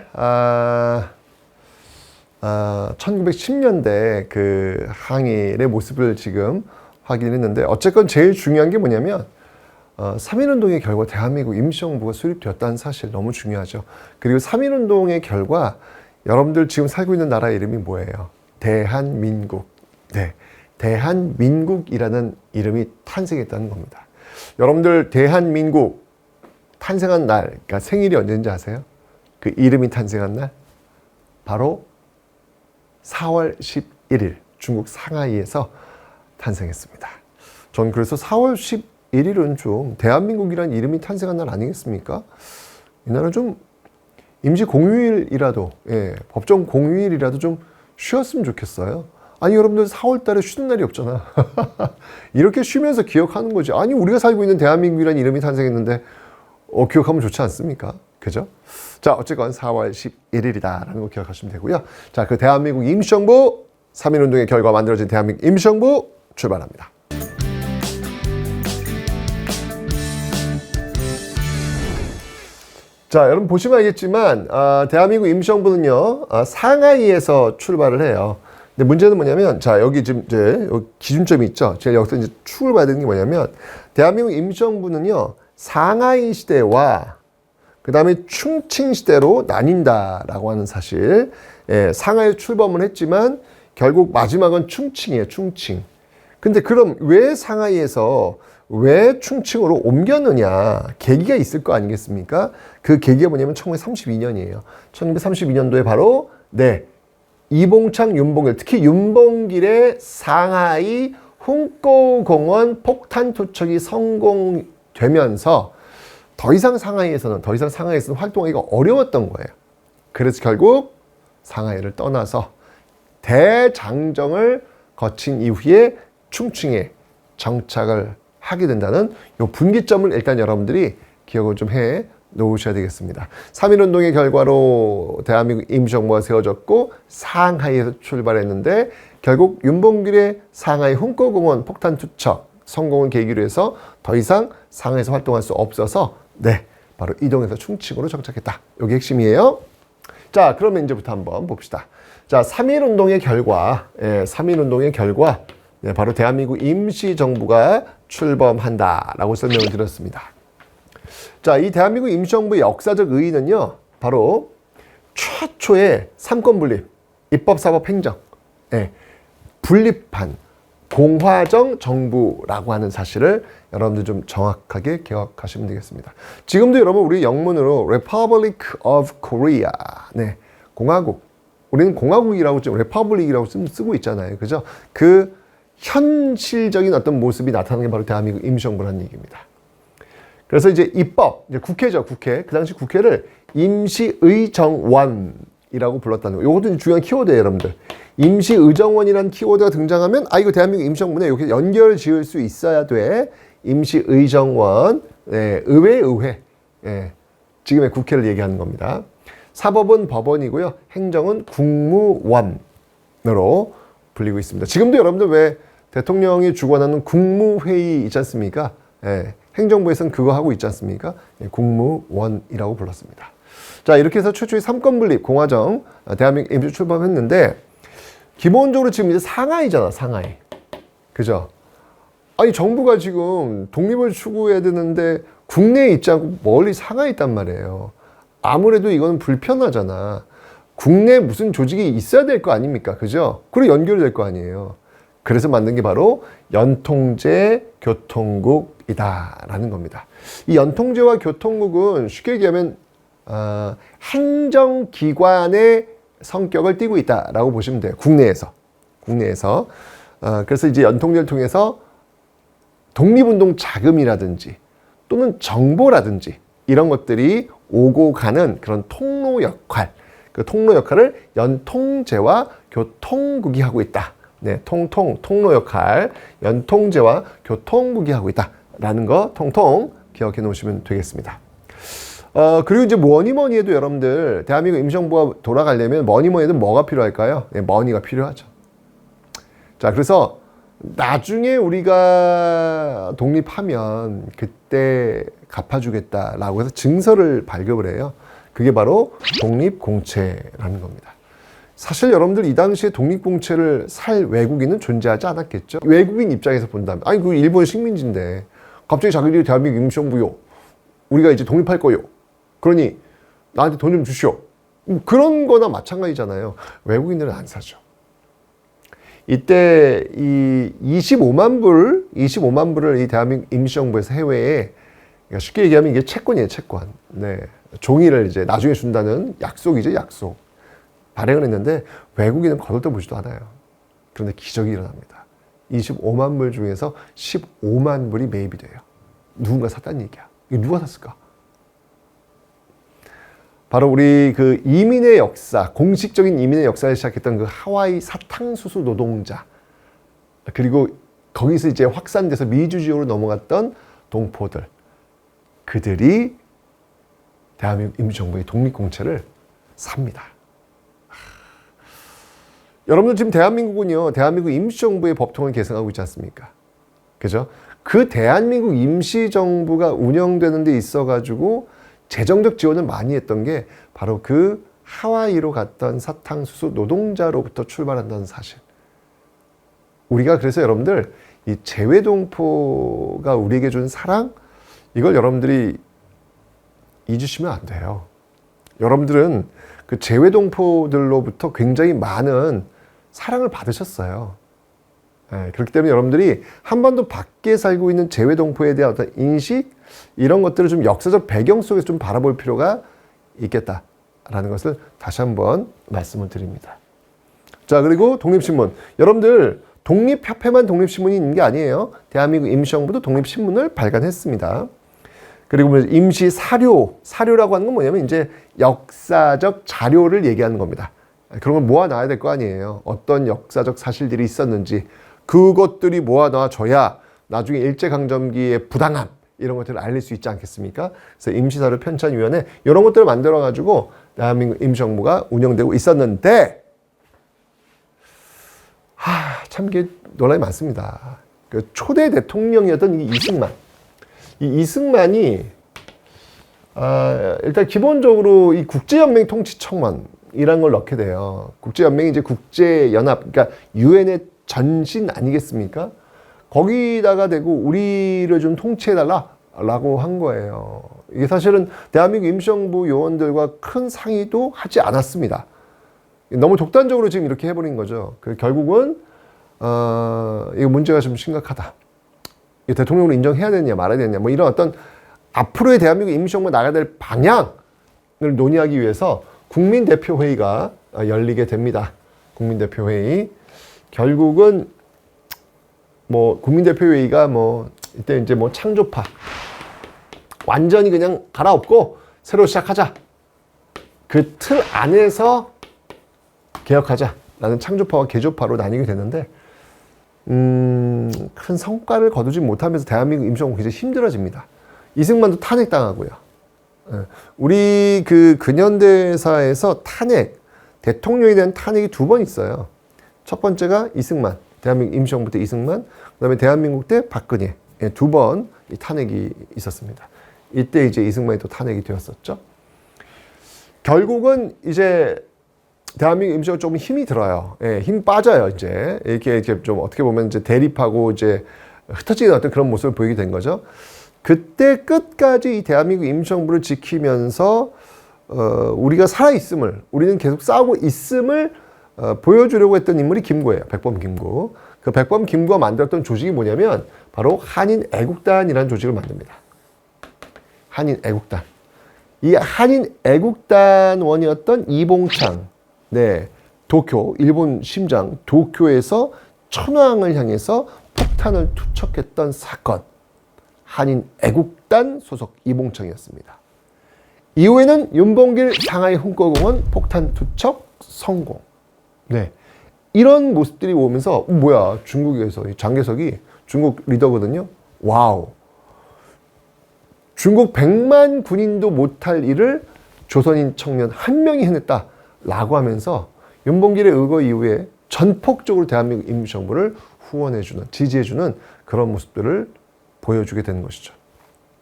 1910년대 그 항일의 모습을 지금 확인했는데 어쨌건 제일 중요한 게 뭐냐면 3.1운동의 결과 대한민국 임시정부가 수립되었다는 사실 너무 중요하죠. 그리고 3.1운동의 결과 여러분들 지금 살고 있는 나라 이름이 뭐예요? 대한민국. 네. 대한민국이라는 이름이 탄생했다는 겁니다. 여러분들 대한민국 탄생한 날, 그러니까 생일이 언제인지 아세요? 그 이름이 탄생한 날? 바로 4월 11일 중국 상하이에서 탄생했습니다. 전 그래서 4월 11일은 좀 대한민국이라는 이름이 탄생한 날 아니겠습니까? 이날은 좀 임시 공휴일이라도, 법정 공휴일이라도 좀 쉬었으면 좋겠어요. 아니 여러분들 4월 달에 쉬는 날이 없잖아. 이렇게 쉬면서 기억하는 거지. 아니 우리가 살고 있는 대한민국이라는 이름이 탄생했는데 기억하면 좋지 않습니까? 그죠? 자 어쨌건 4월 11일이다라는 거 기억하시면 되고요. 자 그 대한민국 임시정부 3.1운동의 결과 만들어진 대한민국 임시정부 출발합니다. 자 여러분 보시면 알겠지만 대한민국 임시정부는요 상하이에서 출발을 해요. 근데 문제는 뭐냐면, 자, 여기 지금 이제 여기 기준점이 있죠. 제가 여기서 이제 축을 봐야 되는 게 뭐냐면, 대한민국 임시정부는요, 상하이 시대와 그 다음에 충칭 시대로 나뉜다라고 하는 사실. 상하이에 출범을 했지만, 결국 마지막은 충칭이에요, 충칭. 근데 그럼 왜 상하이에서 왜 충칭으로 옮겼느냐? 계기가 있을 거 아니겠습니까? 그 계기가 뭐냐면 1932년이에요. 1932년도에 바로, 이봉창, 윤봉길, 특히 윤봉길의 상하이 훈꼬공원 폭탄 투척이 성공되면서 더 이상 상하이에서는 활동하기가 어려웠던 거예요. 그래서 결국 상하이를 떠나서 대장정을 거친 이후에 충칭에 정착을 하게 된다는 이 분기점을 일단 여러분들이 기억을 좀 해 놓으셔야 되겠습니다. 3.1운동의 결과로 대한민국 임시정부가 세워졌고 상하이에서 출발했는데 결국 윤봉길의 상하이 훈꼬공원 폭탄 투척 성공을 계기로 해서 더 이상 상하이에서 활동할 수 없어서 바로 이동해서 충칭으로 정착했다. 이게 핵심이에요. 자, 그러면 이제부터 한번 봅시다. 자, 3.1운동의 결과, 3.1운동의 결과, 바로 대한민국 임시정부가 출범한다라고 설명을 드렸습니다. 자, 이 대한민국 임시정부의 역사적 의의는요, 바로 최초의 삼권분립, 입법, 사법, 행정, 분립한 공화정 정부라고 하는 사실을 여러분들 좀 정확하게 기억하시면 되겠습니다. 지금도 여러분 우리 영문으로 Republic of Korea, 공화국, 우리는 공화국이라고 지금 Republic이라고 쓰고 있잖아요, 그죠? 그 현실적인 어떤 모습이 나타나는 게 바로 대한민국 임시정부라는 얘기입니다. 그래서 이제 입법, 이제 국회죠, 국회. 그 당시 국회를 임시의정원이라고 불렀다는 거. 이것도 중요한 키워드예요, 여러분들. 임시의정원이라는 키워드가 등장하면 이거 대한민국 임시정부네 이렇게 연결 지을 수 있어야 돼. 임시의정원, 의회, 지금의 국회를 얘기하는 겁니다. 사법은 법원이고요. 행정은 국무원으로 불리고 있습니다. 지금도 여러분들 왜 대통령이 주관하는 국무회의 있지 않습니까? 행정부에서는 그거 하고 있지 않습니까? 국무원이라고 불렀습니다. 자, 이렇게 해서 최초의 삼권분립, 공화정, 대한민국 임시 출범했는데, 기본적으로 지금 이제 상하이잖아, 상하이. 그죠? 아니, 정부가 지금 독립을 추구해야 되는데, 국내에 있지 않고 멀리 상하이 있단 말이에요. 아무래도 이건 불편하잖아. 국내에 무슨 조직이 있어야 될 거 아닙니까? 그죠? 그리고 연결이 될 거 아니에요. 그래서 만든 게 바로 연통제 교통국이다라는 겁니다. 이 연통제와 교통국은 쉽게 얘기하면 행정기관의 성격을 띠고 있다라고 보시면 돼요. 국내에서. 그래서 이제 연통제를 통해서 독립운동 자금이라든지 또는 정보라든지 이런 것들이 오고 가는 그런 통로 역할, 그 통로 역할을 연통제와 교통국이 하고 있다. 통로 역할, 연통제와 교통국이 하고 있다라는 거 통통 기억해 놓으시면 되겠습니다. 그리고 이제 뭐니 해도 여러분들 대한민국 임시정부가 돌아가려면 뭐니 해도 뭐가 필요할까요? 머니가 필요하죠. 자, 그래서 나중에 우리가 독립하면 그때 갚아주겠다라고 해서 증서를 발급을 해요. 그게 바로 독립공채라는 겁니다. 사실 여러분들 이 당시에 독립공채를 살 외국인은 존재하지 않았겠죠. 외국인 입장에서 본다면 아니 그 일본 식민지인데 갑자기 자기들이 대한민국 임시정부요, 우리가 이제 독립할 거요, 그러니 나한테 돈 좀 주시오, 그런 거나 마찬가지잖아요. 외국인들은 안 사죠. 이때 이 25만 불을 이 대한민국 임시정부에서 해외에, 그러니까 쉽게 얘기하면 이게 채권이에요, 채권. 종이를 이제 나중에 준다는 약속이죠, 약속. 발행을 했는데 외국인은 거들떠보지도 않아요. 그런데 기적이 일어납니다. 25만 불 중에서 15만 불이 매입이 돼요. 누군가 샀다는 얘기야. 이거 누가 샀을까? 바로 우리 그 이민의 역사, 공식적인 이민의 역사를 시작했던 그 하와이 사탕수수 노동자, 그리고 거기서 이제 확산돼서 미주 지역으로 넘어갔던 동포들, 그들이 대한민국 임시정부의 독립공채를 삽니다. 여러분들 지금 대한민국은요, 대한민국 임시정부의 법통을 계승하고 있지 않습니까? 그죠? 그 대한민국 임시정부가 운영되는 데 있어가지고 재정적 지원을 많이 했던 게 바로 그 하와이로 갔던 사탕수수 노동자로부터 출발한다는 사실. 우리가 그래서 여러분들 이 재외동포가 우리에게 준 사랑, 이걸 여러분들이 잊으시면 안 돼요. 여러분들은 그 재외동포들로부터 굉장히 많은 사랑을 받으셨어요. 그렇기 때문에 여러분들이 한 번도 밖에 살고 있는 재외동포에 대한 어떤 인식, 이런 것들을 좀 역사적 배경 속에서 좀 바라볼 필요가 있겠다라는 것을 다시 한번 말씀을 드립니다. 자, 그리고 독립신문. 여러분들 독립협회만 독립신문이 있는 게 아니에요. 대한민국 임시정부도 독립신문을 발간했습니다. 그리고 임시사료, 사료라고 하는 건 뭐냐면 이제 역사적 자료를 얘기하는 겁니다. 그런 걸 모아놔야 될 거 아니에요. 어떤 역사적 사실들이 있었는지 그것들이 모아놔줘야 나중에 일제강점기의 부당함, 이런 것들을 알릴 수 있지 않겠습니까? 그래서 임시사료 편찬위원회 이런 것들을 만들어가지고 대한민국 임시정부가 운영되고 있었는데, 참 이게 논란이 많습니다. 그 초대 대통령이었던 이 이승만이 일단 기본적으로 이 국제연맹 통치청원, 연합이란 걸 넣게 돼요. 국제연맹이 이제 국제연합, 그러니까 유엔의 전신 아니겠습니까? 거기다가 대고 우리를 좀 통치해달라라고 한 거예요. 이게 사실은 대한민국 임시정부 요원들과 큰 상의도 하지 않았습니다. 너무 독단적으로 지금 이렇게 해버린 거죠. 결국은 이거 문제가 좀 심각하다. 이거 대통령으로 인정해야 되느냐 말아야 되느냐 뭐 이런 어떤 앞으로의 대한민국 임시정부가 나가야 될 방향을 논의하기 위해서 국민대표회의가 열리게 됩니다. 국민대표회의. 결국은 뭐 국민대표회의가 뭐 이때 이제 뭐 창조파 완전히 그냥 갈아엎고 새로 시작하자. 그 틀 안에서 개혁하자라는 창조파와 개조파로 나뉘게 되는데 큰 성과를 거두지 못하면서 대한민국 임시정부 굉장히 힘들어집니다. 이승만도 탄핵당하고요. 우리 그 근현대사에서 대통령에 대한 탄핵이 2번 있어요. 첫 번째가 이승만, 대한민국 임시정부 때 이승만, 그다음에 대한민국 때 박근혜 2번 이 탄핵이 있었습니다. 이때 이제 이승만이 또 탄핵이 되었었죠. 결국은 이제 대한민국 임시정부가 조금 힘이 들어요. 힘 빠져요, 이제. 이렇게 좀 어떻게 보면 이제 대립하고 이제 흩어지는 어떤 그런 모습을 보이게 된 거죠. 그때 끝까지 이 대한민국 임시정부를 지키면서 우리가 살아있음을, 우리는 계속 싸우고 있음을 보여주려고 했던 인물이 김구예요. 백범 김구. 그 백범 김구가 만들었던 조직이 뭐냐면 바로 한인애국단이라는 조직을 만듭니다. 한인애국단. 이 한인애국단원이었던 이봉창, 도쿄, 일본 심장 도쿄에서 천황을 향해서 폭탄을 투척했던 사건. 한인애국단 소속 이봉창이었습니다. 이후에는 윤봉길 상하이 hunko공원 폭탄 투척 성공. 이런 모습들이 오면서 뭐야, 중국에서 장개석이 중국 리더거든요. 와우. 중국 100만 군인도 못할 일을 조선인 청년 1명이 해냈다라고 하면서 윤봉길의 의거 이후에 전폭적으로 대한민국 임시정부를 후원해주는, 지지해주는 그런 모습들을 보여주게 되는 것이죠.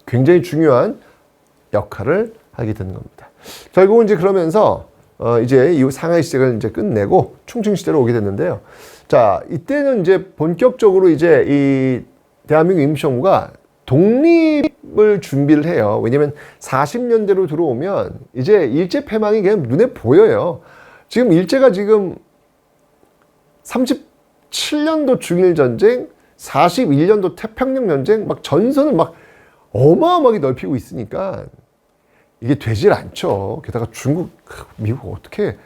굉장히 중요한 역할을 하게 되는 겁니다. 결국은 이제 그러면서 이제 이 상하이 시대를 이제 끝내고 충칭 시대로 오게 됐는데요. 자, 이때는 이제 본격적으로 이제 이 대한민국 임시정부가 독립을 준비를 해요. 왜냐면 40년대로 들어오면 이제 일제 패망이 그냥 눈에 보여요. 지금 일제가 지금 37년도 중일전쟁, 41년도 태평양 전쟁, 막 전선을 막 어마어마하게 넓히고 있으니까 이게 되질 않죠. 게다가 중국, 미국 어떻게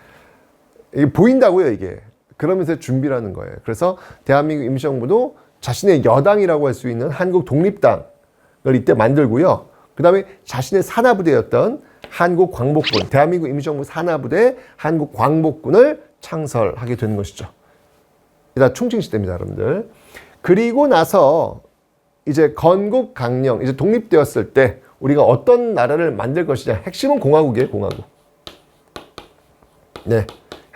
이게 보인다고요, 이게. 그러면서 준비라는 거예요. 그래서 대한민국 임시정부도 자신의 여당이라고 할 수 있는 한국 독립당을 이때 만들고요. 그 다음에 자신의 산하부대였던 한국광복군, 대한민국 임시정부 산하부대 한국광복군을 창설하게 되는 것이죠. 일단 충칭시대입니다, 여러분들. 그리고 나서 이제 건국강령, 이제 독립되었을 때 우리가 어떤 나라를 만들 것이냐. 핵심은 공화국이에요, 공화국.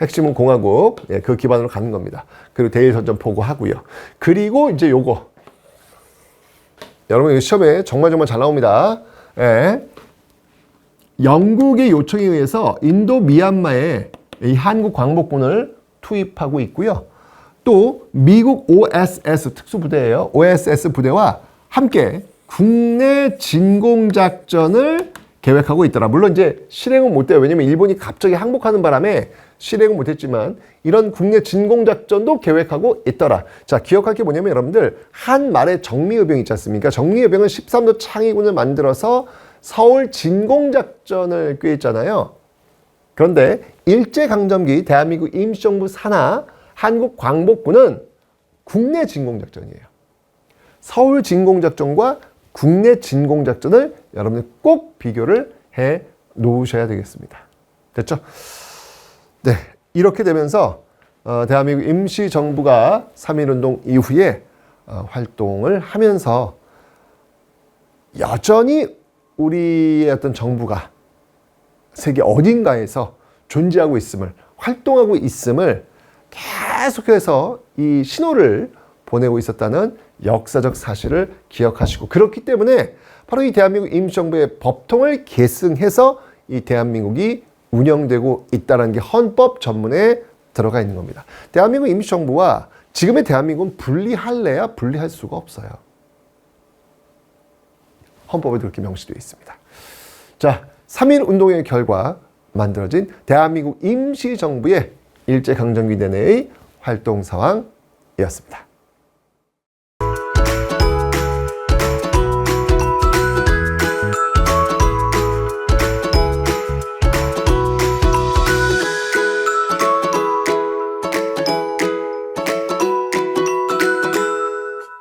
핵심은 공화국. 그 기반으로 가는 겁니다. 그리고 대일선전포고 하고요. 그리고 이제 요거. 여러분, 이거 시험에 정말 잘 나옵니다. 영국의 요청에 의해서 인도 미얀마에 이 한국 광복군을 투입하고 있고요. 또 미국 OSS 특수부대예요. OSS 부대와 함께 국내 진공작전을 계획하고 있더라. 물론 이제 실행은 못 돼요. 왜냐면 일본이 갑자기 항복하는 바람에 실행은 못했지만 이런 국내 진공작전도 계획하고 있더라. 자, 기억할 게 뭐냐면 여러분들 한말의 정미의병 있지 않습니까? 정미의병은 13도 창의군을 만들어서 서울 진공작전을 꾀했잖아요. 그런데 일제강점기 대한민국 임시정부 산하 한국광복군은 국내 진공작전이에요. 서울 진공작전과 국내 진공작전을 여러분들 꼭 비교를 해 놓으셔야 되겠습니다. 됐죠? 이렇게 되면서 대한민국 임시정부가 3.1운동 이후에 활동을 하면서 여전히 우리의 어떤 정부가 세계 어딘가에서 존재하고 있음을, 활동하고 있음을 계속해서 이 신호를 보내고 있었다는 역사적 사실을 기억하시고, 그렇기 때문에 바로 이 대한민국 임시정부의 법통을 계승해서 이 대한민국이 운영되고 있다는 게 헌법 전문에 들어가 있는 겁니다. 대한민국 임시정부와 지금의 대한민국은 분리할래야 분리할 수가 없어요. 헌법에도 그렇게 명시되어 있습니다. 자, 3.1운동의 결과 만들어진 대한민국 임시정부의 일제강점기 내내의 활동 상황이었습니다.